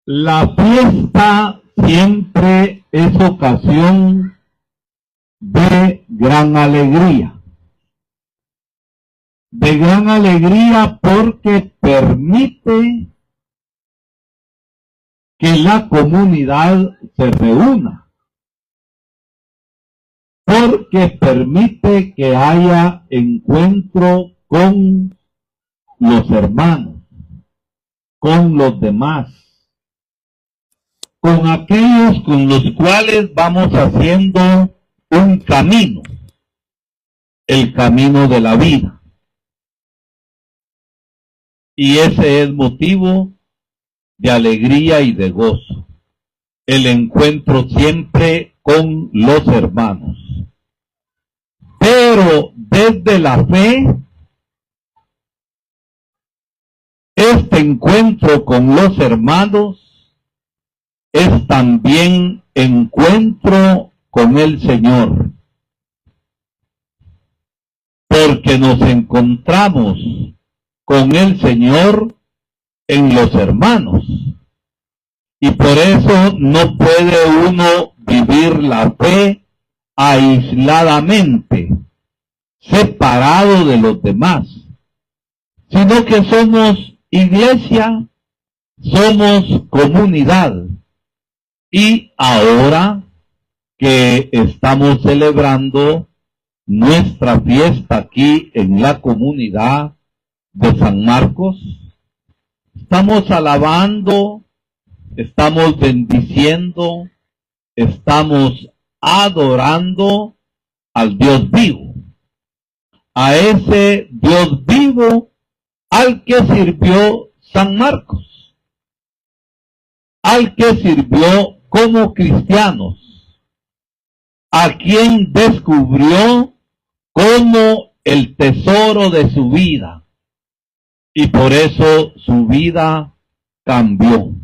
La fiesta siempre es ocasión de gran alegría. De gran alegría porque permite que la comunidad se reúna. Porque permite que haya encuentro con los hermanos, con los demás, con aquellos con los cuales vamos haciendo un camino, el camino de la vida. Y ese es motivo de alegría y de gozo, el encuentro siempre con los hermanos. Pero desde la fe, este encuentro con los hermanos es también encuentro con el Señor, porque nos encontramos con el Señor en los hermanos, y por eso no puede uno vivir la fe aisladamente, separado de los demás, sino que somos iglesia, somos comunidad. Y ahora que estamos celebrando nuestra fiesta aquí en la comunidad de San Marcos, estamos alabando, estamos bendiciendo, estamos adorando al Dios vivo, a ese Dios vivo al que sirvió San Marcos, al que sirvió como cristianos, a quien descubrió como el tesoro de su vida, y por eso su vida cambió.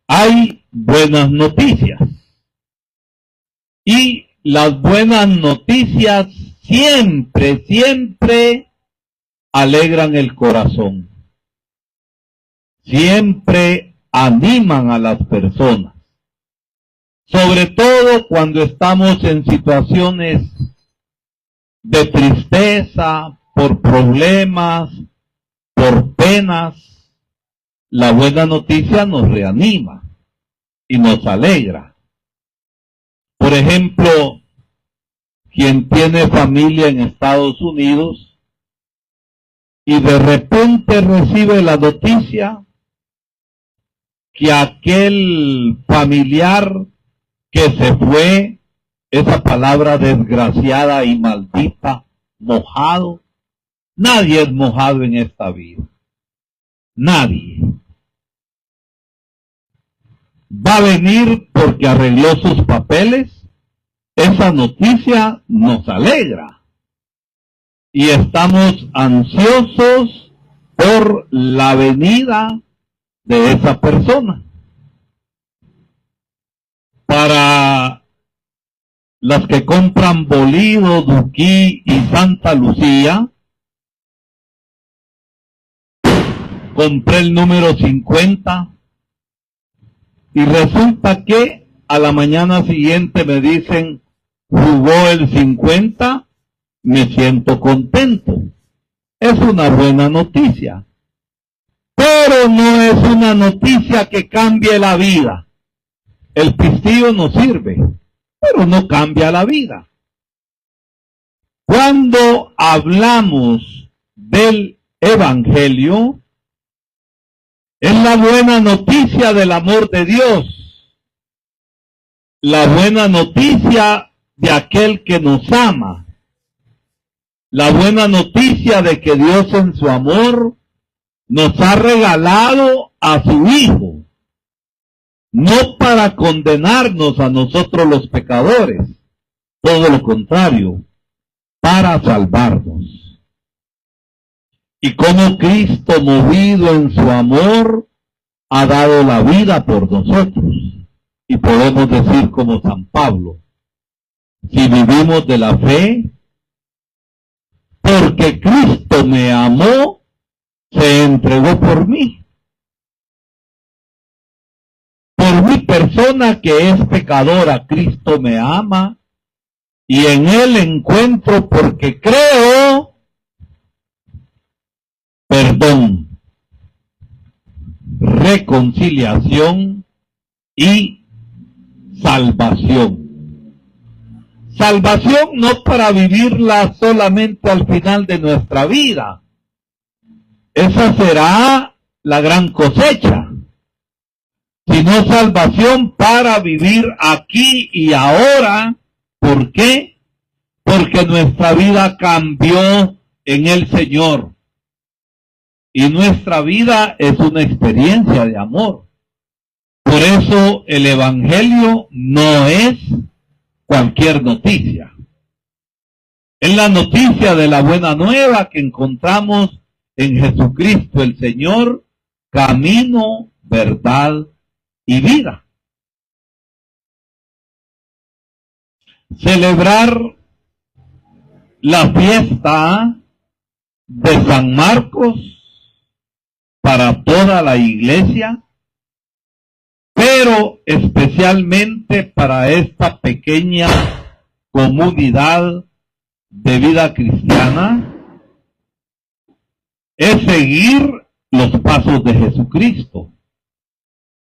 Hay buenas noticias, y las buenas noticias siempre alegran el corazón, siempre animan a las personas, sobre todo cuando estamos en situaciones de tristeza, por problemas, por penas. La buena noticia nos reanima y nos alegra. Por ejemplo, quien tiene familia en Estados Unidos y de repente recibe la noticia que aquel familiar que se fue, esa palabra desgraciada y maldita, mojado, nadie es mojado en esta vida. Nadie. Va a venir porque arregló sus papeles. Esa noticia nos alegra. Y estamos ansiosos por la venida de esa persona. Para las que compran Bolido, Duquí y Santa Lucía, compré el número 50 y resulta que a la mañana siguiente me dicen, jugó el 50, me siento contento. Es una buena noticia, pero no es una noticia que cambie la vida. El pistillo nos sirve, pero no cambia la vida. Cuando hablamos del Evangelio, es la buena noticia del amor de Dios, la buena noticia de aquel que nos ama, la buena noticia de que Dios en su amor nos ha regalado a su Hijo, no para condenarnos a nosotros los pecadores, todo lo contrario, para salvarnos. Y como Cristo, movido en su amor, ha dado la vida por nosotros. Y podemos decir como San Pablo, si vivimos de la fe, porque Cristo me amó se entregó por mí, por mi persona que es pecadora. Cristo me ama y en Él encuentro, porque creo, perdón, reconciliación y salvación. Salvación no para vivirla solamente al final de nuestra vida. Esa será la gran cosecha. Sino salvación para vivir aquí y ahora. ¿Por qué? Porque nuestra vida cambió en el Señor. Y nuestra vida es una experiencia de amor. Por eso el Evangelio no es cualquier noticia. Es la noticia de la buena nueva que encontramos en Jesucristo el Señor, camino, verdad y vida. Celebrar la fiesta de San Marcos para toda la iglesia, pero especialmente para esta pequeña comunidad de vida cristiana, es seguir los pasos de Jesucristo.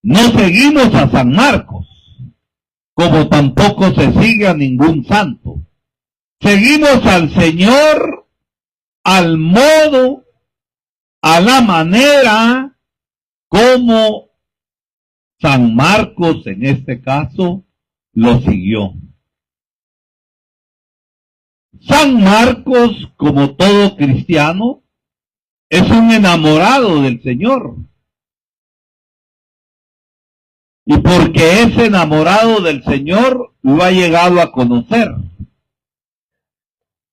No seguimos a San Marcos, como tampoco se sigue a ningún santo. Seguimos al Señor al modo, a la manera como San Marcos, en este caso, lo siguió. San Marcos, como todo cristiano, es un enamorado del Señor. Y porque es enamorado del Señor, lo ha llegado a conocer.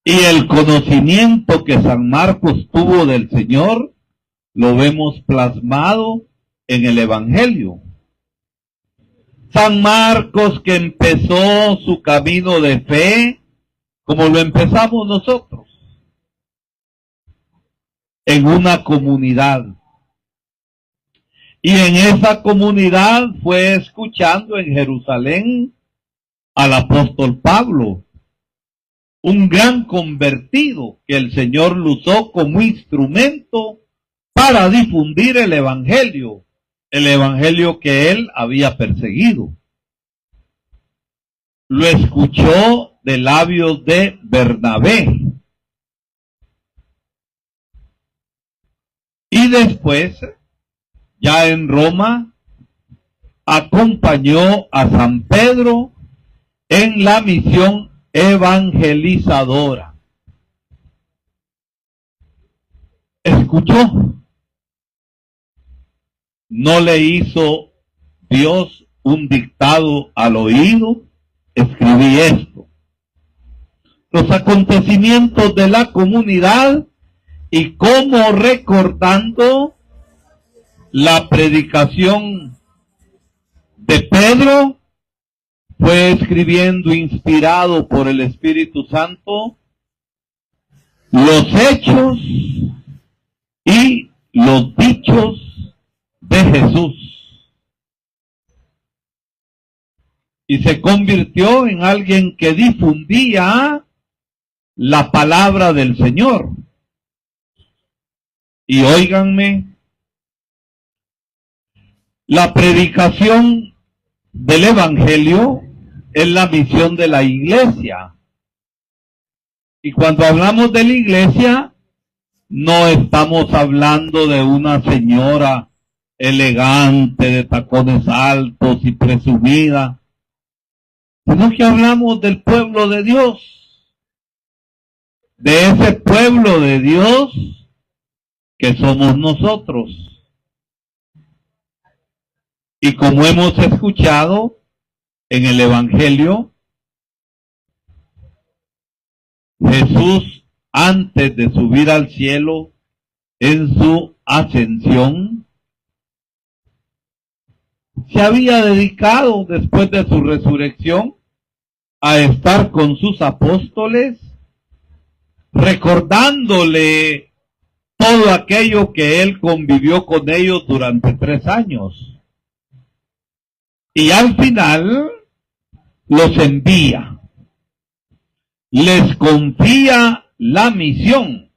Y el conocimiento que San Marcos tuvo del Señor, lo vemos plasmado en el Evangelio. San Marcos, que empezó su camino de fe, como lo empezamos nosotros, en una comunidad. Y en esa comunidad fue escuchando en Jerusalén al apóstol Pablo, un gran convertido que el Señor lo usó como instrumento para difundir el evangelio que él había perseguido. Lo escuchó de labios de Bernabé. Y después, ya en Roma, acompañó a San Pedro en la misión evangelizadora. Escuchó. No le hizo Dios un dictado al oído. Escribí esto. Los acontecimientos de la comunidad y cómo, recordando la predicación de Pedro, fue escribiendo, inspirado por el Espíritu Santo, los hechos y los dichos de Jesús. Y se convirtió en alguien que difundía la palabra del Señor. Y óiganme, la predicación del Evangelio es la misión de la iglesia. Y cuando hablamos de la iglesia, no estamos hablando de una señora elegante, de tacones altos y presumida, sino que hablamos del pueblo de Dios, de ese pueblo de Dios que somos nosotros. Y como hemos escuchado en el Evangelio, Jesús, antes de subir al cielo en su ascensión, se había dedicado, después de su resurrección, a estar con sus apóstoles, recordándole todo aquello que él convivió con ellos durante 3 años. Y al final los envía. Les confía la misión.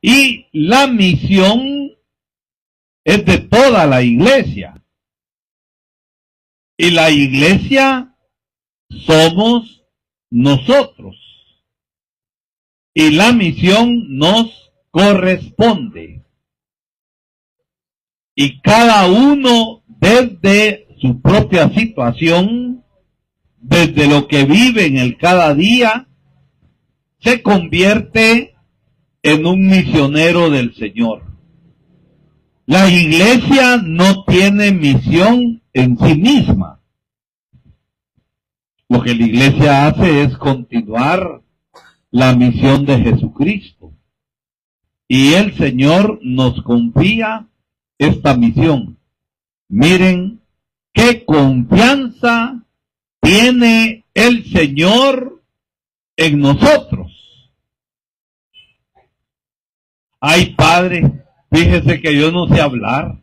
Y la misión es de toda la iglesia. Y la iglesia somos nosotros. Y la misión nos corresponde. Y cada uno desde su propia situación, desde lo que vive en el cada día, se convierte en un misionero del Señor. La iglesia no tiene misión en sí misma. Lo que la iglesia hace es continuar la misión de Jesucristo. Y el Señor nos confía esta misión. Miren qué confianza tiene el Señor en nosotros. Ay, Padre, fíjese que yo no sé hablar.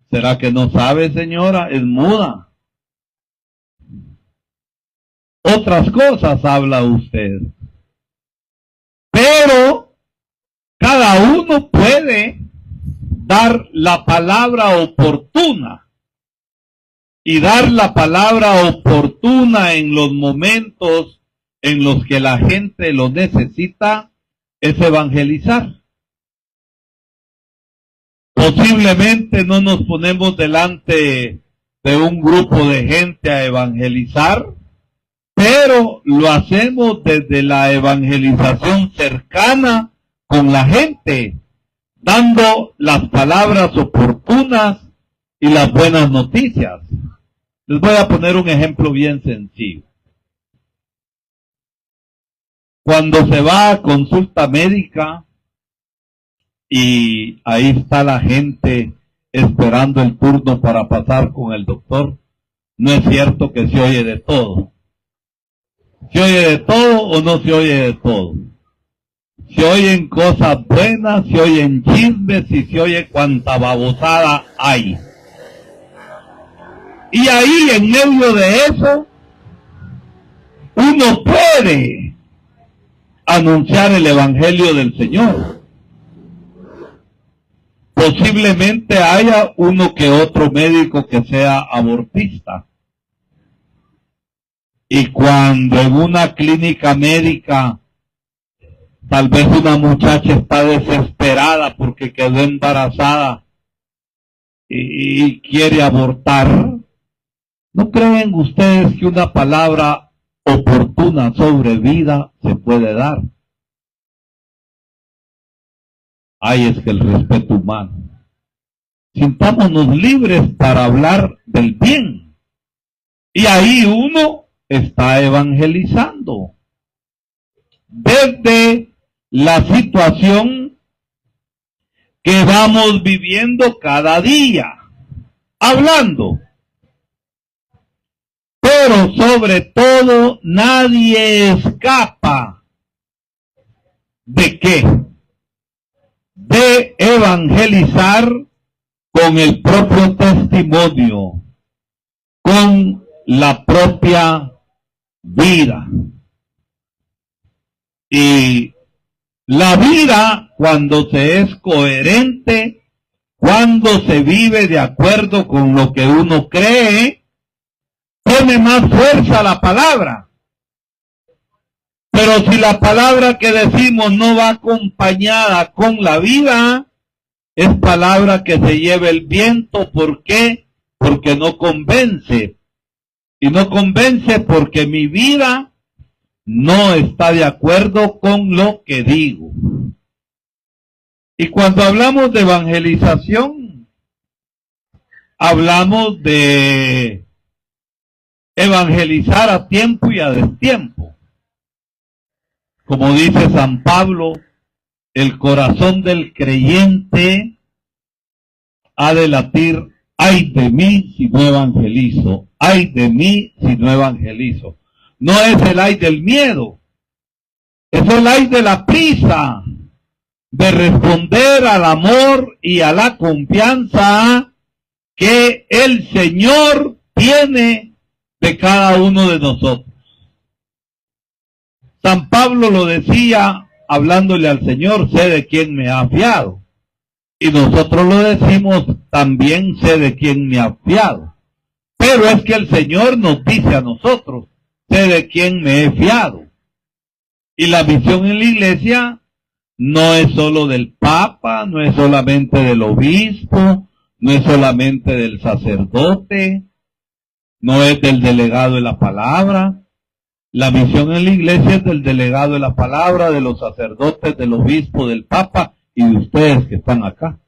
¿Será que no sabe, señora? Es muda. Otras cosas habla usted. Pero cada uno puede dar la palabra oportuna. Y dar la palabra oportuna en los momentos en los que la gente lo necesita es evangelizar. Posiblemente no nos ponemos delante de un grupo de gente a evangelizar, pero lo hacemos desde la evangelización cercana con la gente, dando las palabras oportunas y las buenas noticias. Les voy a poner un ejemplo bien sencillo. Cuando se va a consulta médica y ahí está la gente esperando el turno para pasar con el doctor, no es cierto que se oye de todo. ¿Se oye de todo o no se oye de todo? Se oyen cosas buenas, se oyen chismes y se oye cuanta babosada hay. Y ahí en medio de eso, uno puede anunciar el evangelio del Señor. Posiblemente haya uno que otro médico que sea abortista. Y cuando en una clínica médica, tal vez una muchacha está desesperada porque quedó embarazada y quiere abortar, ¿no creen ustedes que una palabra oportuna sobre vida se puede dar? Ay, es que el respeto humano. Sintámonos libres para hablar del bien. Y ahí uno está evangelizando. Desde la situación que vamos viviendo cada día, hablando. Pero sobre todo, nadie escapa. ¿De qué? De evangelizar con el propio testimonio, con la propia vida. Y la vida, cuando se es coherente, cuando se vive de acuerdo con lo que uno cree, tiene más fuerza la palabra. Pero si la palabra que decimos no va acompañada con la vida, es palabra que se lleva el viento. ¿Por qué? Porque no convence. Y no convence porque mi vida no está de acuerdo con lo que digo. Y cuando hablamos de evangelización, hablamos de evangelizar a tiempo y a destiempo. Como dice San Pablo, el corazón del creyente ha de latir: ay de mí si no evangelizo, ay de mí si no evangelizo. No es el ay del miedo, es el ay de la prisa, de responder al amor y a la confianza que el Señor tiene de cada uno de nosotros. San Pablo lo decía hablándole al Señor, sé de quién me ha fiado. Y nosotros lo decimos, también sé de quién me ha fiado. Pero es que el Señor nos dice a nosotros, sé de quién me he fiado. Y la misión en la iglesia no es solo del Papa, no es solamente del obispo, no es solamente del sacerdote, no es del delegado de la palabra. La misión en la iglesia es del delegado de la palabra, de los sacerdotes, del obispo, del Papa y de ustedes que están acá.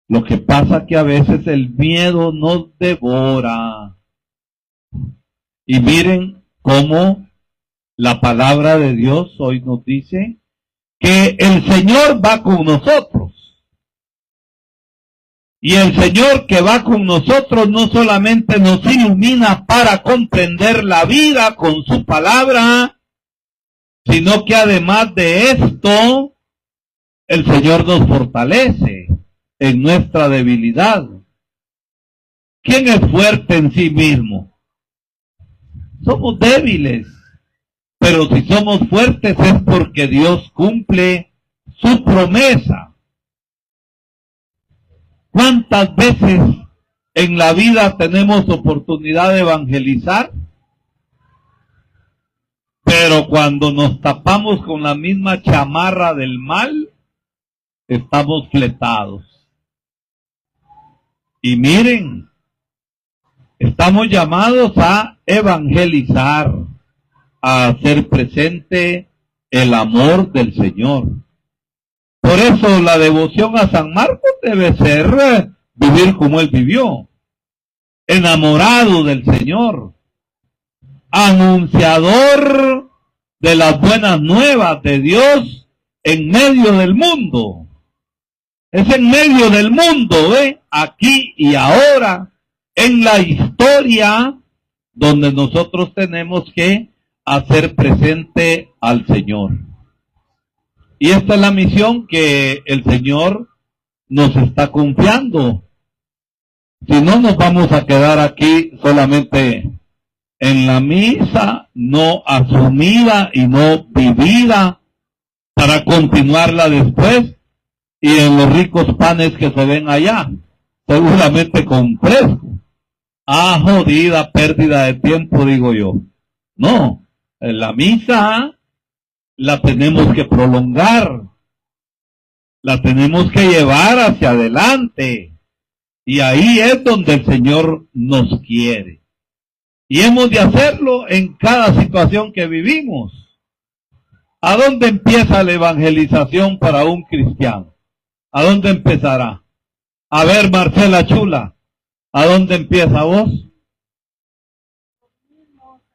Lo que pasa es que a veces el miedo nos devora. Y miren cómo la palabra de Dios hoy nos dice que el Señor va con nosotros. Y el Señor que va con nosotros no solamente nos ilumina para comprender la vida con su palabra, sino que además de esto, el Señor nos fortalece en nuestra debilidad. ¿Quién es fuerte en sí mismo? Somos débiles, pero si somos fuertes es porque Dios cumple su promesa. ¿Cuántas veces en la vida tenemos oportunidad de evangelizar? Pero cuando nos tapamos con la misma chamarra del mal, estamos fletados. Y miren, estamos llamados a evangelizar, a hacer presente el amor del Señor. Por eso la devoción a San Marcos debe ser vivir como él vivió, enamorado del Señor, anunciador de las buenas nuevas de Dios en medio del mundo. Es en medio del mundo, aquí y ahora, en la historia, donde nosotros tenemos que hacer presente al Señor. Y esta es la misión que el Señor nos está confiando. Si no, nos vamos a quedar aquí solamente en la misa, no asumida y no vivida, para continuarla después, y en los ricos panes que se ven allá, seguramente con fresco. Jodida pérdida de tiempo, digo yo. No, en la misa la tenemos que prolongar, la tenemos que llevar hacia adelante, y ahí es donde el Señor nos quiere. Y hemos de hacerlo en cada situación que vivimos. ¿A dónde empieza la evangelización para un cristiano? ¿A dónde empezará? A ver, Marcela Chula, ¿a dónde empieza vos?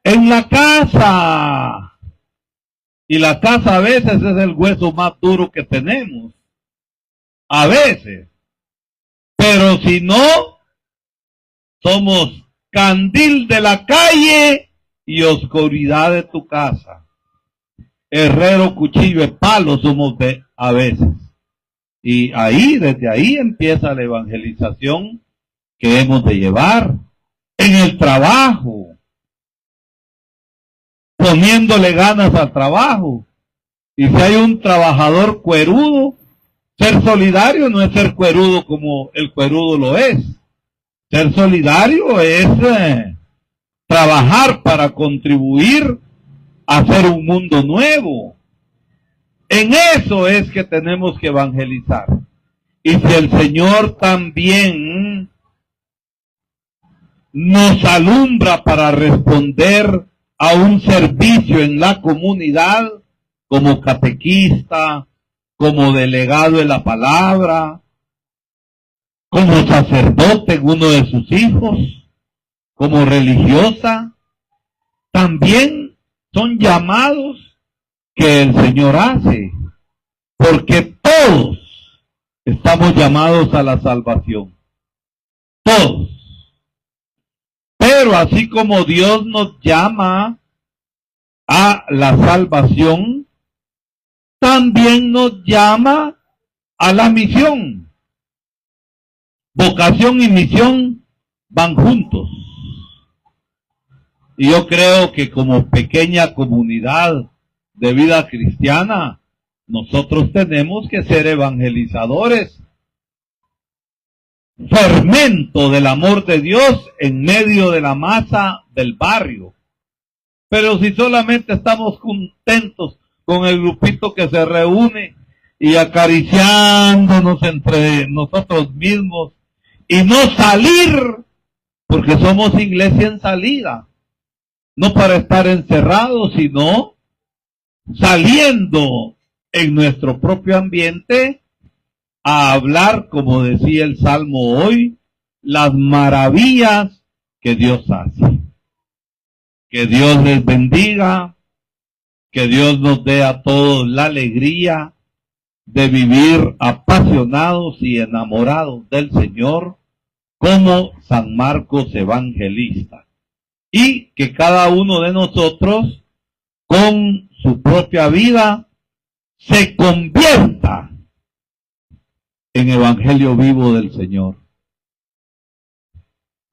En la casa. Y la casa a veces es el hueso más duro que tenemos. A veces. Pero si no, somos candil de la calle y oscuridad de tu casa. Herrero, cuchillo y palo somos a veces. Y ahí, desde ahí empieza la evangelización que hemos de llevar. En el trabajo, poniéndole ganas al trabajo. Y si hay un trabajador cuerudo, ser solidario no es ser cuerudo como el cuerudo lo es. Ser solidario es trabajar para contribuir a hacer un mundo nuevo. En eso es que tenemos que evangelizar. Y si el Señor también nos alumbra para responder a un servicio en la comunidad, como catequista, como delegado de la palabra, como sacerdote en uno de sus hijos, como religiosa, también son llamados que el Señor hace, porque todos estamos llamados a la salvación, todos. Pero así como Dios nos llama a la salvación, también nos llama a la misión. Vocación y misión van juntos. Y yo creo que como pequeña comunidad de vida cristiana, nosotros tenemos que ser evangelizadores. Fermento del amor de Dios en medio de la masa del barrio. Pero si solamente estamos contentos con el grupito que se reúne y acariciándonos entre nosotros mismos y no salir, porque somos iglesia en salida, no para estar encerrados, sino saliendo en nuestro propio ambiente a hablar, como decía el Salmo hoy, las maravillas que Dios hace. Que Dios les bendiga, que Dios nos dé a todos la alegría de vivir apasionados y enamorados del Señor como San Marcos Evangelista. Y que cada uno de nosotros, con su propia vida, se convierta en evangelio vivo del Señor.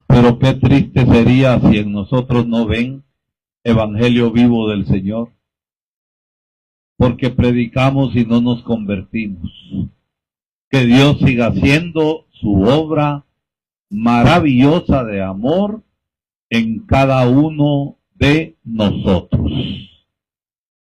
Pero qué triste sería si en nosotros no ven evangelio vivo del Señor, porque predicamos y no nos convertimos. Que Dios siga haciendo su obra maravillosa de amor en cada uno de nosotros.